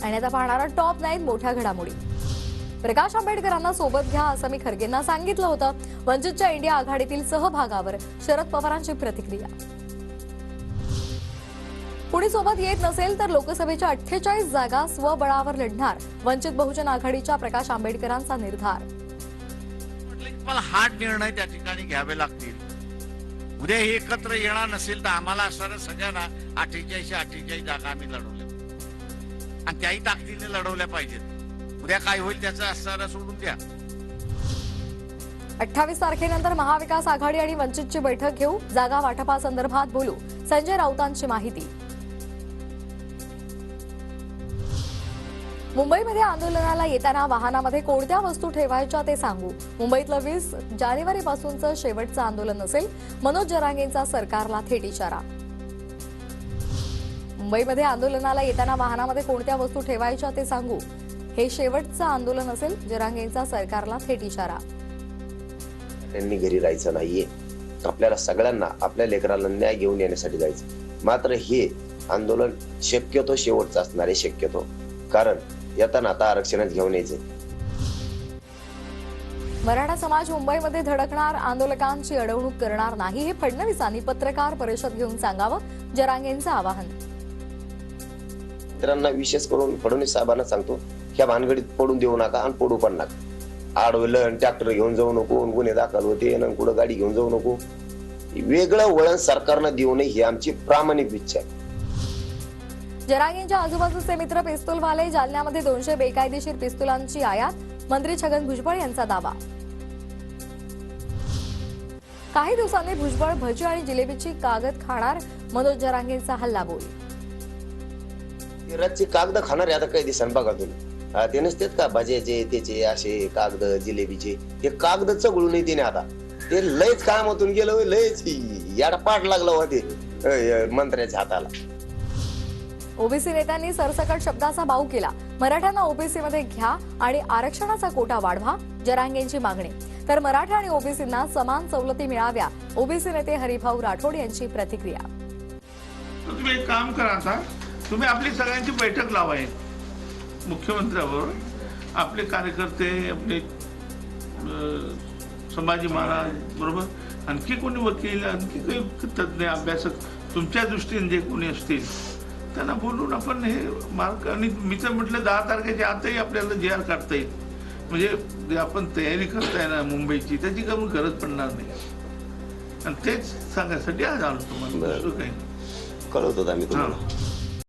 आणि आता पाहणारा टॉप 9 मोठ्या घडामोडी। प्रकाश आंबेडकरांना सोबत घ्या असं मी खरगेंना सांगितलं होतं। वंचितच्या इंडिया आघाडीतील सहभागावर शरद पवारांची प्रतिक्रिया। कुणी सोबत येत नसेल तर लोकसभेच्या 48 जागा स्वबळावर लढणार, वंचित बहुजन आघाडीच्या प्रकाश आंबेडकरांचा निर्धार। मला हार्ड निर्णय त्या ठिकाणी घ्यावे लागतील। उद्या हे एकत्र येणार नसेल तर आम्हाला असणाऱ्या सगळ्यांना 48 जागा आम्ही लढवल्या आणि त्याही ताकदीने लढवल्या पाहिजेत। उद्या काय होईल त्याचं असणारं सोडून द्या। 28 तारखेनंतर महाविकास आघाडी आणि वंचितची बैठक घेऊ, जागा वाटपासंदर्भात बोलू, संजय राऊतांची माहिती। मुंबईमध्ये आंदोलनाला येताना वाहनामध्ये कोणत्या वस्तू ठेवायच्या ते सांगू, मुंबईतलं 20 जानेवारीपासूनचं शेवटचं आंदोलन असेल, मनोज जरांगेंचा सरकारला थेट इशारा। मुंबईमध्ये आंदोलनाला येताना वाहनामध्ये कोणत्या वस्तू ठेवायच्या ते सांगू, हे शेवटचं आंदोलन असेल, जरांगेंचा सरकारला थेट इशारा। त्यांनी घरी राहायचं नाहीये, आपल्याला सगळ्यांना आपल्या लेकराला न्याय घेऊन येण्यासाठी जायचं। मात्र हे आंदोलन शक्यतो शेवटचं असणार आहे, शक्यतो, कारण येताना आता आरक्षणच घेऊन यायचे। मराठा समाज मुंबईमध्ये धडकणार, आंदोलकांची अडवणूक करणार नाही, हे फडणवीसांनी पत्रकार परिषद घेऊन सांगावं, जरांगेंचं आवाहन। मित्रांना विशेष करून फडणवीस साहेबांना सांगतो, ह्या भानगडीत पडून देऊ नका आणि पडू पण नका। आडवलं ट्रॅक्टर घेऊन जाऊ नको, गुन्हे दाखल होते आणि कुठं गाडी घेऊन जाऊ नको। वेगळं वळण सरकारनं देऊ नये ही आमची प्रामाणिक इच्छा आहे। जरांगेंच्या आजूबाजूचे मित्र पिस्तूलवाले, जालन्यामध्ये 200 बेकायदेशीर पिस्तुलांची आयात, मंत्री छगन भुजबळ यांचा दावा। काही दिवसांनी भुजबळ भजी आणि जिलेबीची कागद खाणार, मनोज जरांगेंचा हल्लाबोल। रातची कागद खाणार आता काही दिवसांनी बघा तुम्ही, ते नसतेत का भज्याचे त्याचे असे कागद जिलेबीचे, हे कागद चगळू नाही तिने आता, ते लयच कामातून गेलं, लयच याडा पाठ लागला होते मंत्र्याच्या हाताला। ओबीसी नेत्यांनी सरसकट शब्दाचा बाऊ केला, मराठ्यांना ओबीसी मध्ये घ्या आणि आरक्षणाचा कोटा वाढवा, जरांगेंची मागणी। तर मराठा आणि ओबीसींना समान सवलती मिळाव्या, ओबीसी नेते हरिभाऊ राठोड यांची प्रतिक्रिया। तुम्ही एक काम करा, आता तुम्ही आपली सगळ्यांची बैठक लावा, मुख्यमंत्र्याबरोबर, आपले कार्यकर्ते, आपले संभाजी महाराज बरोबर, आणखी कोणी वकील, आणखी काही तज्ञ अभ्यासक तुमच्या दृष्टीने जे कोणी असतील त्यांना बोलून आपण हे मार्क, आणि मी तर म्हटलं 10 तारखेच्या आतही आपल्याला जे आर काढता येईल, म्हणजे आपण तयारी करताय ना मुंबईची, त्याची कमी गरज पडणार नाही। आणि तेच सांगण्यासाठी आज आलो तुम्हाला, काही कळवतो आम्ही तुम्हाला।